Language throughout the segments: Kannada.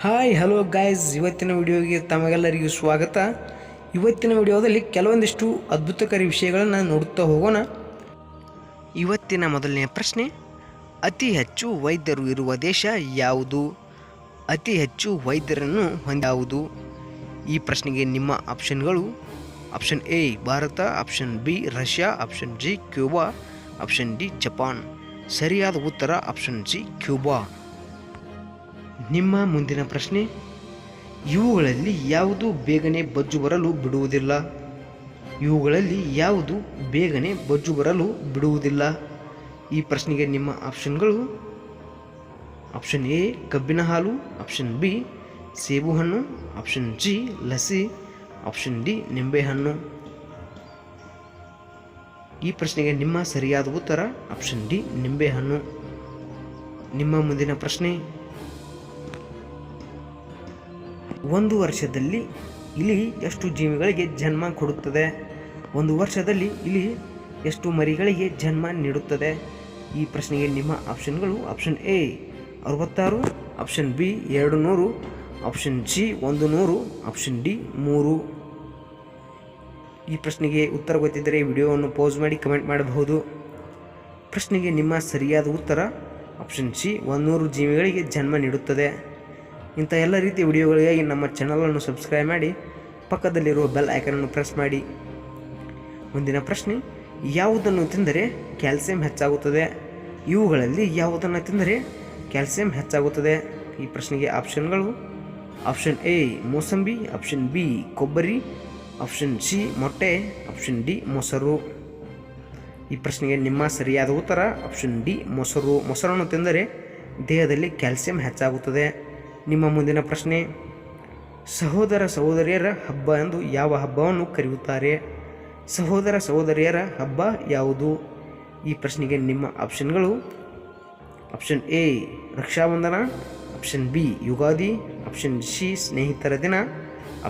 ಹಾಯ್ ಹಲೋ ಗಾಯ್ಸ್, ಇವತ್ತಿನ ವಿಡಿಯೋಗೆ ತಮಗೆಲ್ಲರಿಗೂ ಸ್ವಾಗತ. ಇವತ್ತಿನ ವಿಡಿಯೋದಲ್ಲಿ ಕೆಲವೊಂದಿಷ್ಟು ಅದ್ಭುತಕಾರಿ ವಿಷಯಗಳನ್ನು ನೋಡುತ್ತಾ ಹೋಗೋಣ. ಇವತ್ತಿನ ಮೊದಲನೆಯ ಪ್ರಶ್ನೆ, ಅತಿ ಹೆಚ್ಚು ವೈದ್ಯರು ಇರುವ ದೇಶ ಯಾವುದು? ಅತಿ ಹೆಚ್ಚು ವೈದ್ಯರನ್ನು ಹೊಂದ್ಯಾವುದು? ಈ ಪ್ರಶ್ನೆಗೆ ನಿಮ್ಮ ಆಪ್ಷನ್ಗಳು: option A Bharat, option B Russia, option G Cuba, option D Japan. ಸರಿಯಾದ ಉತ್ತರ ಆಪ್ಷನ್ ಜಿ ಕ್ಯೂಬಾ. ನಿಮ್ಮ ಮುಂದಿನ ಪ್ರಶ್ನೆ, ಇವುಗಳಲ್ಲಿ ಯಾವುದು ಬೇಗನೆ ಬೊಜ್ಜು ಬರಲು ಬಿಡುವುದಿಲ್ಲ? ಇವುಗಳಲ್ಲಿ ಯಾವುದು ಬೇಗನೆ ಬೊಜ್ಜು ಬರಲು ಬಿಡುವುದಿಲ್ಲ? ಈ ಪ್ರಶ್ನೆಗೆ ನಿಮ್ಮ ಆಪ್ಷನ್ಗಳು: ಆಪ್ಷನ್ ಎ ಕಬ್ಬಿನ ಹಾಲು, ಆಪ್ಷನ್ ಬಿ ಸೇಬುಹಣ್ಣು, option G lassi, option D ನಿಂಬೆಹಣ್ಣು. ಈ ಪ್ರಶ್ನೆಗೆ ನಿಮ್ಮ ಸರಿಯಾದ ಉತ್ತರ ಆಪ್ಷನ್ ಡಿ ನಿಂಬೆಹಣ್ಣು. ನಿಮ್ಮ ಮುಂದಿನ ಪ್ರಶ್ನೆ, ಒಂದು ವರ್ಷದಲ್ಲಿ ಇಲಿ ಎಷ್ಟು ಜೀವಿಗಳಿಗೆ ಜನ್ಮ ಕೊಡುತ್ತದೆ? ಒಂದು ವರ್ಷದಲ್ಲಿ ಇಲಿ ಎಷ್ಟು ಮರಿಗಳಿಗೆ ಜನ್ಮ ನೀಡುತ್ತದೆ? ಈ ಪ್ರಶ್ನೆಗೆ ನಿಮ್ಮ ಆಪ್ಷನ್ಗಳು: option A 66, option B 200, option G 100, option D 3. ಈ ಪ್ರಶ್ನೆಗೆ ಉತ್ತರ ಗೊತ್ತಿದ್ದರೆ ವಿಡಿಯೋವನ್ನು ಪೌಸ್ ಮಾಡಿ ಕಮೆಂಟ್ ಮಾಡಬಹುದು. ಪ್ರಶ್ನೆಗೆ ನಿಮ್ಮ ಸರಿಯಾದ ಉತ್ತರ ಆಪ್ಷನ್ ಸಿ 100 ಜೀವಿಗಳಿಗೆ ಜನ್ಮ ನೀಡುತ್ತದೆ. ಇಂಥ ಎಲ್ಲ ರೀತಿಯ ವಿಡಿಯೋಗಳಿಗಾಗಿ ನಮ್ಮ ಚಾನಲನ್ನು ಸಬ್ಸ್ಕ್ರೈಬ್ ಮಾಡಿ, ಪಕ್ಕದಲ್ಲಿರುವ ಬೆಲ್ ಐಕನನ್ನು ಪ್ರೆಸ್ ಮಾಡಿ. ಮುಂದಿನ ಪ್ರಶ್ನೆ, ಯಾವುದನ್ನು ತಿಂದರೆ ಕ್ಯಾಲ್ಸಿಯಂ ಹೆಚ್ಚಾಗುತ್ತದೆ? ಇವುಗಳಲ್ಲಿ ಯಾವುದನ್ನು ತಿಂದರೆ ಕ್ಯಾಲ್ಸಿಯಂ ಹೆಚ್ಚಾಗುತ್ತದೆ? ಈ ಪ್ರಶ್ನೆಗೆ ಆಪ್ಷನ್ಗಳು: ಆಪ್ಷನ್ ಎ ಮೋಸಂಬಿ, ಆಪ್ಷನ್ ಬಿ ಕೊಬ್ಬರಿ, ಆಪ್ಷನ್ ಸಿ ಮೊಟ್ಟೆ, ಆಪ್ಷನ್ ಡಿ ಮೊಸರು. ಈ ಪ್ರಶ್ನೆಗೆ ನಿಮ್ಮ ಸರಿಯಾದ ಉತ್ತರ ಆಪ್ಷನ್ ಡಿ ಮೊಸರು. ಮೊಸರನ್ನು ತಿಂದರೆ ದೇಹದಲ್ಲಿ ಕ್ಯಾಲ್ಸಿಯಂ ಹೆಚ್ಚಾಗುತ್ತದೆ. ನಿಮ್ಮ ಮುಂದಿನ ಪ್ರಶ್ನೆ, ಸಹೋದರ ಸಹೋದರಿಯರ ಹಬ್ಬ ಎಂದು ಯಾವ ಹಬ್ಬವನ್ನು ಕರೆಯುತ್ತಾರೆ? ಸಹೋದರ ಸಹೋದರಿಯರ ಹಬ್ಬ ಯಾವುದು? ಈ ಪ್ರಶ್ನೆಗೆ ನಿಮ್ಮ ಆಪ್ಷನ್ಗಳು: option A Raksha Bandhan, option B Ugadi, option C ಸ್ನೇಹಿತರ ದಿನ,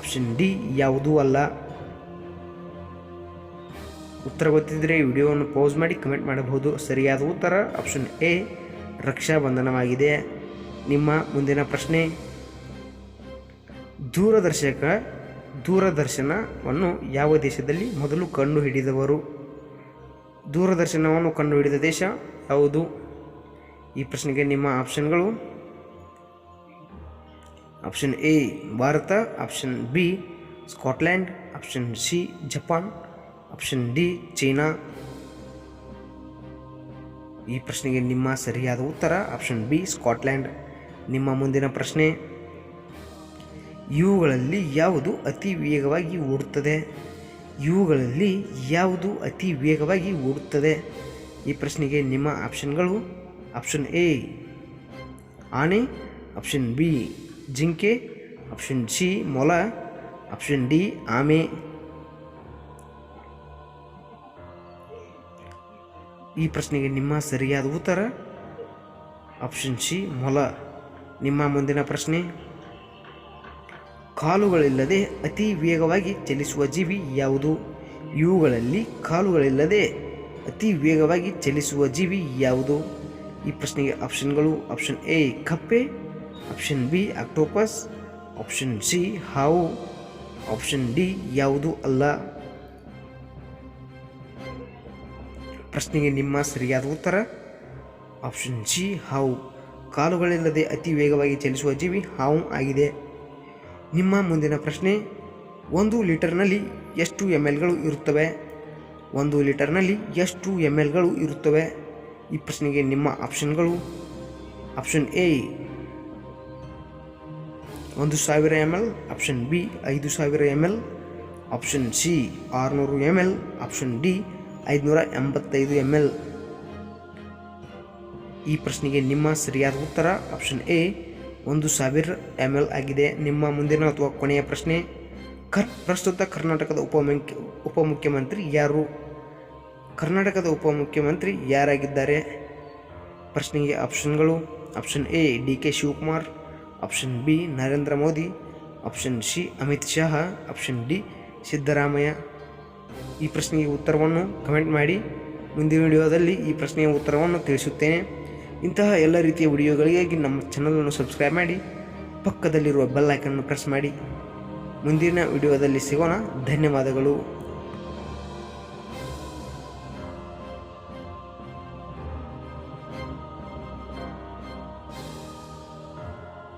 ಆಪ್ಷನ್ ಡಿ ಯಾವುದೂ ಅಲ್ಲ. ಉತ್ತರ ಗೊತ್ತಿದ್ದರೆ ವಿಡಿಯೋವನ್ನು ಪೌಸ್ ಮಾಡಿ ಕಮೆಂಟ್ ಮಾಡಬಹುದು. ಸರಿಯಾದ ಉತ್ತರ ಆಪ್ಷನ್ ಎ ರಕ್ಷಾಬಂಧನವಾಗಿದೆ. ನಿಮ್ಮ ಮುಂದಿನ ಪ್ರಶ್ನೆ, ದೂರದರ್ಶನವನ್ನು ಯಾವ ದೇಶದಲ್ಲಿ ಮೊದಲು ಕಂಡುಹಿಡಿದವರು? ದೂರದರ್ಶನವನ್ನು ಕಂಡುಹಿಡಿದ ದೇಶ ಯಾವುದು? ಈ ಪ್ರಶ್ನೆಗೆ ನಿಮ್ಮ ಆಪ್ಷನ್ಗಳು: option A Bharat, option B Scotland, option C Japan, option D China. ಈ ಪ್ರಶ್ನೆಗೆ ನಿಮ್ಮ ಸರಿಯಾದ ಉತ್ತರ ಆಪ್ಷನ್ ಬಿ ಸ್ಕಾಟ್ಲ್ಯಾಂಡ್. ನಿಮ್ಮ ಮುಂದಿನ ಪ್ರಶ್ನೆ, ಇವುಗಳಲ್ಲಿ ಯಾವುದು ಅತಿ ವೇಗವಾಗಿ ಓಡುತ್ತದೆ? ಇವುಗಳಲ್ಲಿ ಯಾವುದು ಅತಿ ವೇಗವಾಗಿ ಓಡುತ್ತದೆ? ಈ ಪ್ರಶ್ನೆಗೆ ನಿಮ್ಮ ಆಪ್ಷನ್ಗಳು: ಆಪ್ಷನ್ ಎ ಆನೆ, ಆಪ್ಷನ್ ಬಿ ಜಿಂಕೆ, ಆಪ್ಷನ್ ಸಿ ಮೊಲ, ಆಪ್ಷನ್ ಡಿ ಆಮೆ. ಈ ಪ್ರಶ್ನೆಗೆ ನಿಮ್ಮ ಸರಿಯಾದ ಉತ್ತರ ಆಪ್ಷನ್ ಸಿ ಮೊಲ. ನಿಮ್ಮ ಮುಂದಿನ ಪ್ರಶ್ನೆ, ಕಾಲುಗಳಿಲ್ಲದೆ ಅತಿ ವೇಗವಾಗಿ ಚಲಿಸುವ ಜೀವಿ ಯಾವುದು? ಇವುಗಳಲ್ಲಿ ಕಾಲುಗಳಿಲ್ಲದೆ ಅತಿ ವೇಗವಾಗಿ ಚಲಿಸುವ ಜೀವಿ ಯಾವುದು? ಈ ಪ್ರಶ್ನೆಗೆ ಆಪ್ಷನ್ಗಳು: ಆಪ್ಷನ್ ಎ ಕಪ್ಪೆ, option B octopus, option C ಹಾವು, ಆಪ್ಷನ್ ಡಿ ಯಾವುದೂ ಅಲ್ಲ. ಪ್ರಶ್ನೆಗೆ ನಿಮ್ಮ ಸರಿಯಾದ ಉತ್ತರ ಆಪ್ಷನ್ ಸಿ ಹಾವು. ಕಾಲುಗಳಿಲ್ಲದೆ ಅತಿ ವೇಗವಾಗಿ ಚಲಿಸುವ ಜೀವಿ ಹಾವು ಆಗಿದೆ. ನಿಮ್ಮ ಮುಂದಿನ ಪ್ರಶ್ನೆ, 1 ಲೀಟರ್ನಲ್ಲಿ ಎಷ್ಟು ml ಇರುತ್ತವೆ? 1 ಲೀಟರ್ನಲ್ಲಿ ಎಷ್ಟು ml ಇರುತ್ತವೆ? ಈ ಪ್ರಶ್ನೆಗೆ ನಿಮ್ಮ ಆಪ್ಷನ್ಗಳು: option A 1000 ml, option B 5000 ml, option C 600 ml, option D 585 ml. ಈ ಪ್ರಶ್ನೆಗೆ ನಿಮ್ಮ ಸರಿಯಾದ ಉತ್ತರ ಆಪ್ಷನ್ ಎ 1000 ml ಆಗಿದೆ. ನಿಮ್ಮ ಮುಂದಿನ ಅಥವಾ ಕೊನೆಯ ಪ್ರಶ್ನೆ, ಪ್ರಸ್ತುತ ಕರ್ನಾಟಕದ ಉಪಮುಖ್ಯಮಂತ್ರಿ ಯಾರು? ಕರ್ನಾಟಕದ ಉಪಮುಖ್ಯಮಂತ್ರಿ ಯಾರಾಗಿದ್ದಾರೆ? ಪ್ರಶ್ನೆಗೆ ಆಪ್ಷನ್ಗಳು: option A D K Shivakumar, option B Narendra Modi, option C Amit Shah, option D Siddaramaiah. ಈ ಪ್ರಶ್ನೆಗೆ ಉತ್ತರವನ್ನು ಕಮೆಂಟ್ ಮಾಡಿ. ಮುಂದಿನ ವಿಡಿಯೋದಲ್ಲಿ ಈ ಪ್ರಶ್ನೆಯ ಉತ್ತರವನ್ನು ತಿಳಿಸುತ್ತೇನೆ. ಇಂತಹ ಎಲ್ಲ ರೀತಿಯ ವಿಡಿಯೋಗಳಿಗಾಗಿ ನಮ್ಮ ಚಾನಲನ್ನು ಸಬ್ಸ್ಕ್ರೈಬ್ ಮಾಡಿ, ಪಕ್ಕದಲ್ಲಿರುವ ಬೆಲ್ ಐಕನ್ ಪ್ರೆಸ್ ಮಾಡಿ. ಮುಂದಿನ ವಿಡಿಯೋದಲ್ಲಿ ಸಿಗೋಣ. ಧನ್ಯವಾದಗಳು.